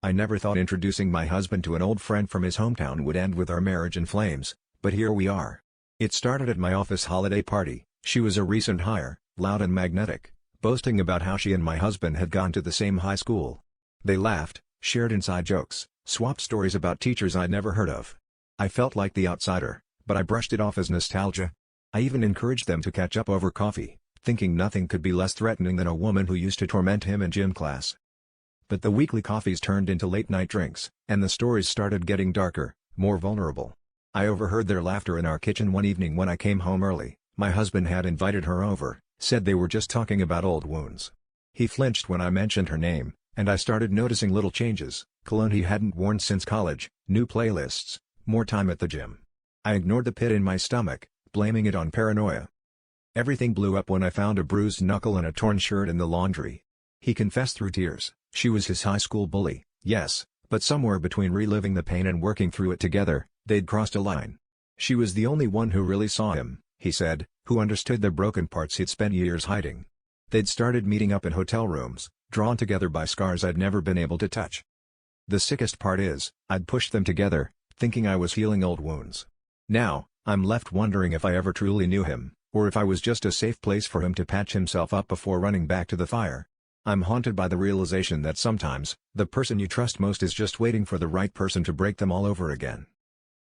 I never thought introducing my husband to an old friend from his hometown would end with our marriage in flames, but here we are. It started at my office holiday party. She was a recent hire, loud and magnetic, boasting about how she and my husband had gone to the same high school. They laughed, shared inside jokes, swapped stories about teachers I'd never heard of. I felt like the outsider, but I brushed it off as nostalgia. I even encouraged them to catch up over coffee, thinking nothing could be less threatening than a woman who used to torment him in gym class. But the weekly coffees turned into late-night drinks, and the stories started getting darker, more vulnerable. I overheard their laughter in our kitchen one evening when I came home early. My husband had invited her over, said they were just talking about old wounds. He flinched when I mentioned her name, and I started noticing little changes: cologne he hadn't worn since college, new playlists, more time at the gym. I ignored the pit in my stomach, blaming it on paranoia. Everything blew up when I found a bruised knuckle and a torn shirt in the laundry. He confessed through tears. She was his high school bully, yes, but somewhere between reliving the pain and working through it together, they'd crossed a line. She was the only one who really saw him, he said, who understood the broken parts he'd spent years hiding. They'd started meeting up in hotel rooms, drawn together by scars I'd never been able to touch. The sickest part is, I'd pushed them together, thinking I was healing old wounds. Now, I'm left wondering if I ever truly knew him, or if I was just a safe place for him to patch himself up before running back to the fire. I'm haunted by the realization that sometimes, the person you trust most is just waiting for the right person to break them all over again.